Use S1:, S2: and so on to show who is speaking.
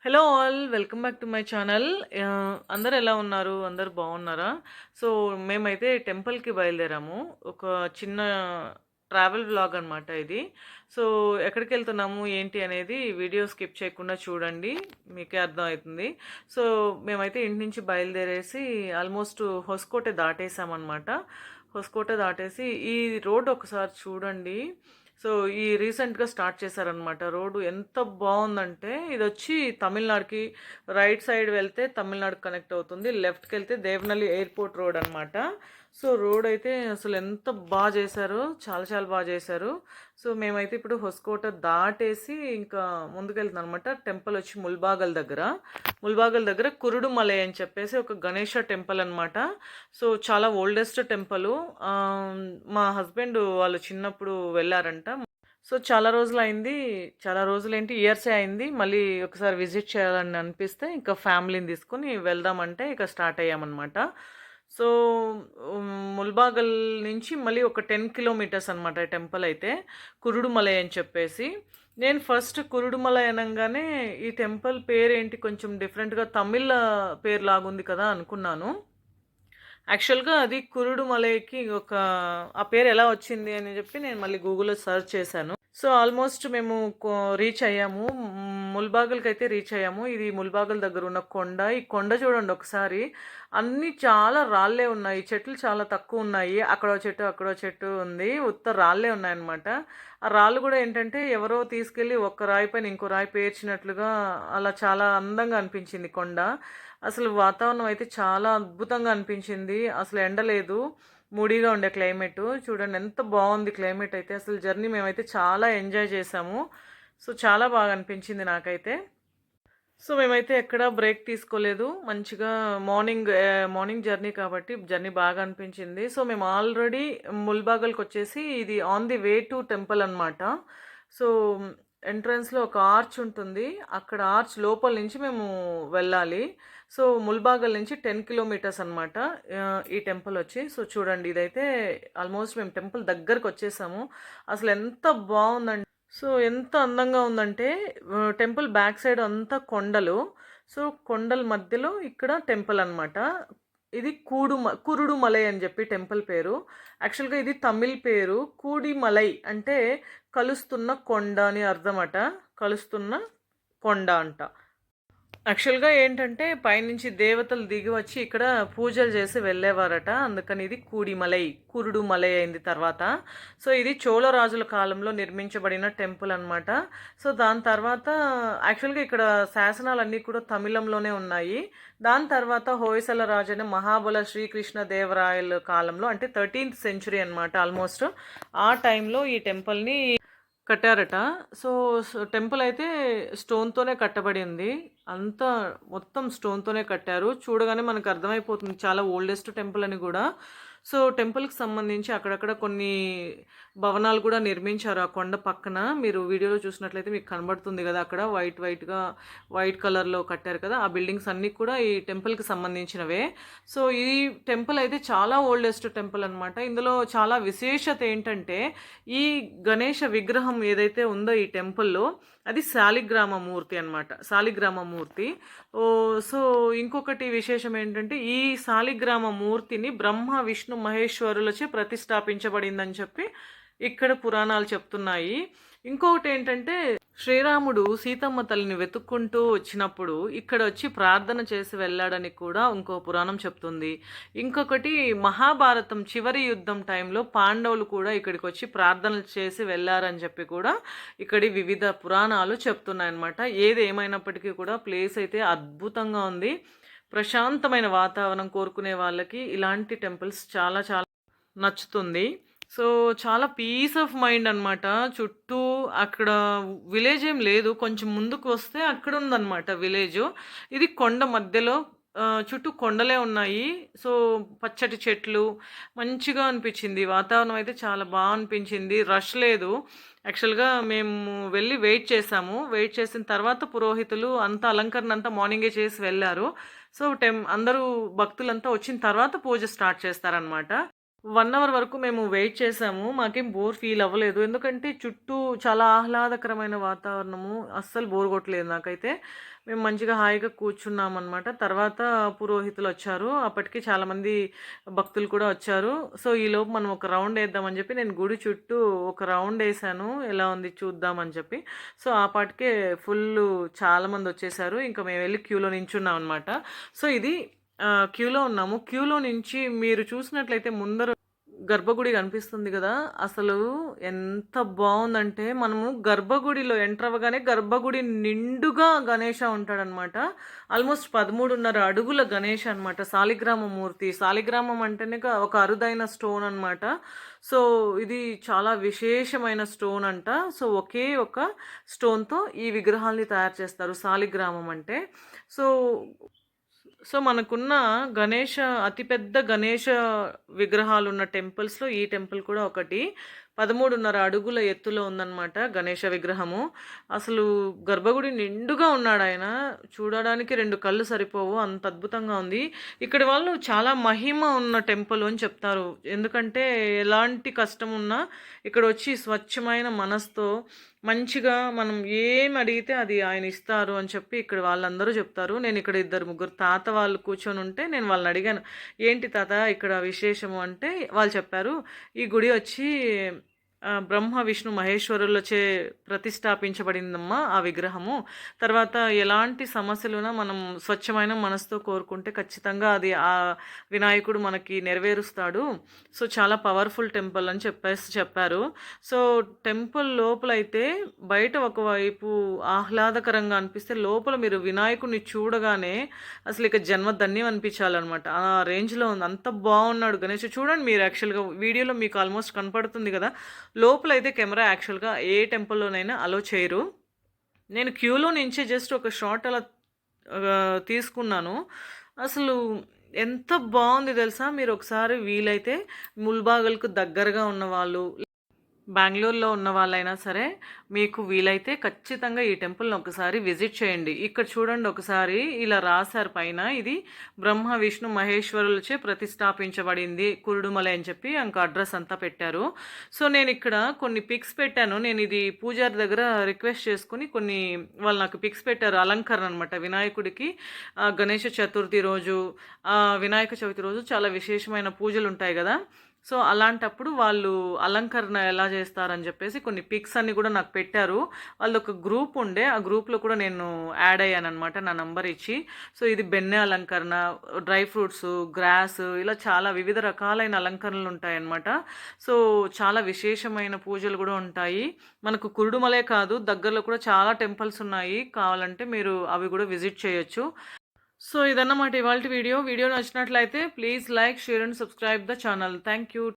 S1: Hello all welcome back to my channel. అందరూ ఎలా ఉన్నారు? అందరూ బాగున్నారా? సో, మేమైతే టెంపుల్‌కి బయలుదేరాము. ఒక చిన్న ట్రావెల్ వ్లాగ్ అనమాట ఇది. సో, ఎక్కడికెళ్తున్నాము, ఏంటి అనేది వీడియో స్కిప్ చేయకుండా చూడండి. మీకే అర్థమవుతుంది. సో, మేమైతే ఇంటి నుంచి బయలుదేరేసి ఆల్మోస్ట్ హొసకోట దాటేసామనమాట. హొసకోట దాటేసి ఈ రోడ్ ఒకసారి చూడండి. సో, ఈ రీసెంట్‌గా స్టార్ట్ చేశారనమాట. రోడ్డు ఎంత బావుందంటే, ఇదొచ్చి తమిళనాడుకి రైట్ సైడ్ వెళ్తే తమిళనాడుకి కనెక్ట్ అవుతుంది. లెఫ్ట్‌కెళ్తే దేవనహల్లి ఎయిర్‌పోర్ట్ రోడ్ అనమాట. సో, రోడయితే అసలు ఎంత చేశారో, చాలా చాలా చేశారు. సో, మేమైతే ఇప్పుడు హొసకోట దాటేసి ఇంకా ముందుకెళ్తున్నామనమాట. టెంపులొచ్చి ముల్బాగల్ దగ్గర. ముల్బాగల్ దగ్గర కురుడుమలై అని చెప్పేసి ఒక గణేష టెంపుల్ అనమాట. సో, చాలా ఓల్డెస్ట్ టెంపులు. మా హస్బెండ్ వాళ్ళు చిన్నప్పుడు వెళ్ళారంట. సో, చాలా రోజులయింది. చాలా రోజులేంటి ఇయర్సే అయింది. మళ్ళీ ఒకసారి విజిట్ చేయాలని అనిపిస్తే ఇంకా ఫ్యామిలీని తీసుకొని వెళ్దామంటే ఇక స్టార్ట్ అయ్యామనమాట. సో, ముల్బాగల్ నుంచి మళ్ళీ ఒక 10 కిలోమీటర్స్ అనమాట టెంపుల్ అయితే. కురుడుమలై అని చెప్పేసి. నేను ఫస్ట్ కురుడుమలై అనంగానే ఈ టెంపుల్ పేరేంటి కొంచెం డిఫరెంట్‌గా తమిళ్ పేరులాగుంది కదా అనుకున్నాను. యాక్చువల్‌గా అది కురుడుమలైకి ఆ పేరు ఎలా వచ్చింది అని చెప్పి నేను మళ్ళీ గూగుల్‌లో సెర్చ్ చేశాను. సో, ఆల్మోస్ట్ మేము రీచ్ అయ్యాము. ముల్బాగల్‌కైతే రీచ్ అయ్యాము. ఇది ముల్బాగల్ దగ్గర ఉన్న కొండ. ఈ కొండ చూడండి ఒకసారి. అన్నీ చాలా రాళ్ళే ఉన్నాయి. చెట్లు చాలా తక్కువున్నాయి. అక్కడో చెట్టు, అక్కడో చెట్టు ఉంది. ఉత్త రాళ్ళే ఉన్నాయన్నమాట. ఆ రాళ్ళు గూడా ఏంటంటే ఎవరో తీసుకెళ్ళి ఒక్క రాయి పైన ఇంకో రాయి పేర్చినట్లుగా అలా చాలా అందంగా అనిపించింది కొండ. అసలు వాతావరణం అయితే చాలా అద్భుతంగా అనిపించింది. అసలు ఎండ లేదు. మూడీగా ఉండే క్లైమేటు. చూడండి ఎంత బావుంది క్లైమేట్ అయితే. అసలు జర్నీ మేమైతే చాలా ఎంజాయ్ చేశాము. సో, చాలా బాగా అనిపించింది నాకైతే. సో, మేమైతే ఎక్కడ బ్రేక్ తీసుకోలేదు. మంచిగా మార్నింగ్ జర్నీ కాబట్టి జర్నీ బాగా అనిపించింది. సో, మేము ఆల్రెడీ ముల్బాగల్‌కొచ్చేసి ఇది on the way to temple అనమాట. సో, ఎంట్రన్స్‌లో ఒక ఆర్చ్ ఉంటుంది. అక్కడ ఆర్చ్ లోపల నుంచి మేము వెళ్ళాలి. సో, ముల్బాగల్ నుంచి 10 కిలోమీటర్స్ అనమాట ఈ టెంపుల్ వచ్చి. సో, చూడండి ఇదైతే ఆల్మోస్ట్ మేము టెంపుల్ దగ్గరకొచ్చేసాము. అసలు ఎంత బావుందంటే సో, ఎంత అందంగా ఉందంటే టెంపుల్ బ్యాక్ సైడ్ అంతా కొండలు. సో, కొండల మధ్యలో ఇక్కడ టెంపుల్ అనమాట. ఇది కురుడుమలై అని చెప్పి టెంపుల్ పేరు. యాక్చువల్‌గా ఇది తమిళ్ పేరు. కూడిమలై అంటే కలుస్తున్న కొండ అని అర్థమట. కలుస్తున్న కొండ అంట. యాక్చువల్‌గా ఏంటంటే పైనుంచి దేవతలు దిగి వచ్చి ఇక్కడ పూజలు చేసి వెళ్ళేవారట. అందుకని ఇది కురుడుమలై అయింది తర్వాత. సో, ఇది చోళరాజుల కాలంలో నిర్మించబడిన టెంపుల్ అనమాట. సో, దాని తర్వాత యాక్చువల్‌గా ఇక్కడ శాసనాలన్నీ కూడా తమిళంలోనే ఉన్నాయి. దాని తర్వాత హోయసల రాజైన మహాబల శ్రీకృష్ణ దేవరాయల కాలంలో అంటే 13థ్ సెంచురీ అనమాట ఆల్మోస్ట్. ఆ టైంలో ఈ టెంపుల్‌ని కట్టారట. సో, టెంపుల్ అయితే స్టోన్‌తోనే కట్టబడి ఉంది. అంతా మొత్తం స్టోన్‌తోనే కట్టారు. చూడగానే మనకు అర్థమైపోతుంది చాలా ఓల్డెస్ట్ టెంపుల్ అని గూడా. సో, టెంపుల్‌కి సంబంధించి అక్కడక్కడ కొన్ని భవనాలు కూడా నిర్మించారు ఆ కొండ పక్కన. మీరు వీడియోలో చూసినట్లయితే మీకు కనబడుతుంది గదా! అక్కడ వైట్ కలర్‌లో కట్టారు కదా! ఆ బిల్డింగ్స్ అన్నీ కూడా ఈ టెంపుల్‌కి సంబంధించినవే. సో, ఈ టెంపుల్ అయితే చాలా ఓల్డెస్ట్ టెంపుల్ అనమాట. ఇందులో చాలా విశేషత ఏంటంటే, ఈ గణేష విగ్రహం ఏదైతే ఉందో ఈ టెంపుల్‌లో అది శాలిగ్రామ మూర్తి అనమాట. శాలిగ్రామ మూర్తి. సో, ఇంకొకటి విశేషం ఏంటంటే, ఈ శాలిగ్రామ మూర్తిని బ్రహ్మ, విష్ణు, మహేశ్వరులచే ప్రతిష్ఠాపించబడిందని చెప్పి ఇక్కడ పురాణాలు చెప్తున్నాయి. ఇంకొకటేంటంటే, శ్రీరాముడు సీతమ్మ తల్లిని వెతుక్కుంటూ వచ్చినప్పుడు ఇక్కడొచ్చి ప్రార్థన చేసి వెళ్ళాడని కూడా ఇంకో పురాణం చెప్తుంది. ఇంకొకటి మహాభారతం చివరి యుద్ధం టైంలో పాండవులు కూడా ఇక్కడికొచ్చి ప్రార్థనలు చేసి వెళ్ళారని చెప్పి కూడా ఇక్కడి వివిధ పురాణాలు చెప్తున్నాయన్నమాట. ఏది ఏమైనప్పటికీ కూడా ప్లేస్ అయితే అద్భుతంగా ఉంది. ప్రశాంతమైన వాతావరణం కోరుకునే వాళ్ళకి ఇలాంటి టెంపుల్స్ చాలా చాలా నచ్చుతుంది. సో, చాలా పీస్ ఆఫ్ మైండ్ అనమాట. చుట్టూ అక్కడ విలేజ్ ఏం లేదు. కొంచెం ముందుకు వస్తే అక్కడుందనమాట విలేజు. ఇది కొండ మధ్యలో చుట్టూ కొండలే ఉన్నాయి. సో, పచ్చటి చెట్లు మంచిగా అనిపించింది. వాతావరణం అయితే చాలా అనిపించింది. రష్ లేదు. యాక్చువల్‌గా మేము వెళ్ళి వెయిట్ చేసాము. వెయిట్ చేసిన తర్వాత పురోహితులు అంతా అలంకరణ అంతా మార్నింగే చేసి వెళ్లారు. సో, అందరూ భక్తులంతా వచ్చిన తర్వాత పూజ స్టార్ట్ చేస్తారనమాట. 1 అవర్ వరకు మేము వెయిట్ చేసాము. మాకేం బోర్ ఫీల్ అవ్వలేదు. ఎందుకంటే చుట్టూ చాలా ఆహ్లాదకరమైన వాతావరణము. అస్సలు బోర్ కొట్టలేదు నాకైతే. మేము మంచిగా హాయిగా కూర్చున్నామనమాట. తర్వాత పురోహితులొచ్చారు. అప్పటికి చాలామంది భక్తులు కూడా వచ్చారు. సో, ఈలోపు మనం ఒక రౌండ్ ఏద్దామని చెప్పి నేను గుడి చుట్టూ ఒక రౌండేసాను. ఎలా ఉంది చూద్దామని చెప్పి. సో, ఆ పాటికే చాలామందొచ్చేసారు. ఇంక మేమెళ్లి క్యూలో నించున్నామనమాట. సో, ఇది క్యూలో ఉన్నాము. క్యూలో నుంచి మీరు చూసినట్లయితే ముందర గర్భగుడి కనిపిస్తుంది గదా! అసలు ఎంత బావుందంటే, మనము గర్భగుడిలో ఎంటర్ అవ్వగానే గర్భగుడి నిండుగా గణేష ఉంటాడనమాట. ఆల్మోస్ట్ 13.5 అడుగుల గణేష్ అనమాట. సాలిగ్రామ మూర్తి. సాలిగ్రామం అంటేనే ఒక అరుదైన స్టోన్ అనమాట. సో, ఇది చాలా విశేషమైన స్టోన్ అంట. సో, ఒకే ఒక స్టోన్‌తో ఈ విగ్రహాల్ని తయారు చేస్తారు సాలిగ్రామం అంటే. సో మనకున్న గణేష అతిపెద్ద గణేష విగ్రహాలున్న టెంపుల్స్‌లో ఈ టెంపుల్ కూడా ఒకటి. 13.5 అడుగుల ఎత్తులో ఉందనమాట గణేష విగ్రహము. అసలు గర్భగుడి నిండుగా ఉన్నాడాయన. చూడడానికి 2 కళ్ళు సరిపోవు. అంత అద్భుతంగా ఉంది. ఇక్కడి వాళ్ళు చాలా మహిమ ఉన్న టెంపుల్ అని చెప్తారు. ఎందుకంటే ఎలాంటి కష్టం ఉన్నా ఇక్కడొచ్చి స్వచ్ఛమైన మనసుతో మంచిగా మనం ఏం అడిగితే అది ఆయన ఇస్తారు అని చెప్పి ఇక్కడ వాళ్ళందరూ చెప్తారు. నేనిక్కడ ఇద్దరు, ముగ్గురు తాత వాళ్ళు కూర్చొనుంటే నేను వాళ్ళనడిగాను. ఏంటి తాత ఇక్కడ విశేషము అంటే వాళ్ళు చెప్పారు. ఈ గుడి వచ్చి బ్రహ్మ, విష్ణు, మహేశ్వరులచే ప్రతిష్టాపించబడిందమ్మా ఆ విగ్రహము. తర్వాత ఎలాంటి సమస్యలున్నా మనం స్వచ్ఛమైన మనసుతో కోరుకుంటే ఖచ్చితంగా అది ఆ వినాయకుడు మనకి నెరవేరుస్తాడు. సో, చాలా పవర్‌ఫుల్ టెంపుల్ అని చెప్పారు. సో, టెంపుల్ లోపలైతే బయట ఒకవైపు ఆహ్లాదకరంగా అనిపిస్తే, లోపల మీరు వినాయకుడిని చూడగానే అసలిక జన్మ ధన్యం అనిపించాలనమాట. ఆ రేంజ్‌లో ఉంది. అంత బాగున్నాడు గణేష్. చూడండి మీరు యాక్చువల్‌గా వీడియోలో మీకు ఆల్మోస్ట్ కనపడుతుంది కదా! లోపలైతే కెమెరా యాక్చువల్‌గా ఏ టెంపుల్‌లోనైనా అలో చేయరు. నేను క్యూలో నుంచి జస్ట్ ఒక షాట్ అలా తీసుకున్నాను. అసలు ఎంత బావుంది తెలుసా? మీరొకసారి వీలైతే ముల్బాగల్‌కు దగ్గరగా ఉన్నవాళ్ళు బెంగుళూరులో ఉన్న వాళ్ళైనా సరే, మీకు వీలైతే ఖచ్చితంగా ఈ టెంపుల్‌ని ఒకసారి విజిట్ చేయండి. ఇక్కడ చూడండి ఒకసారి ఇలా రాశారు పైన. ఇది బ్రహ్మ, విష్ణు, మహేశ్వరులచే ప్రతిష్టాపించబడింది కురుడుమలై అని చెప్పి ఇంక అడ్రస్ అంతా పెట్టారు. సో, నేనిక్కడ కొన్ని పిక్స్ పెట్టాను. నేనిది పూజారి దగ్గర రిక్వెస్ట్ చేసుకొని వాళ్ళు నాకు పిక్స్ పెట్టారు. అలంకరణ అనమాట వినాయకుడికి. గణేష చతుర్థి రోజు, వినాయక చవితి రోజు చాలా విశేషమైన పూజలుంటాయి గదా! సో, అలాంటప్పుడు వాళ్ళు అలంకరణ ఎలా చేస్తారని చెప్పేసి కొన్ని పిక్స్ అన్నీ కూడా నాకు పెట్టారు. వాళ్ళదొక గ్రూప్ ఉండే. ఆ గ్రూప్‌లో కూడా నేను యాడ్ అయ్యాననమాట నా నంబర్ ఇచ్చి. సో, ఇది బెన్నె అలంకరణ, డ్రై ఫ్రూట్స్, గ్రాస్ ఇలా చాలా వివిధ రకాలైన అలంకరణలుంటాయన్నమాట. సో, చాలా విశేషమైన పూజలు కూడా ఉంటాయి. మనకు కురుడుమలే కాదు, దగ్గరలో కూడా చాలా టెంపుల్స్ ఉన్నాయి. కావాలంటే మీరు అవి కూడా విజిట్ చేయొచ్చు. సో, ఇదన్నమాట ఇవాల్టి వీడియో. వీడియో నచ్చినట్లయితే please like, share and subscribe the channel. Thank you.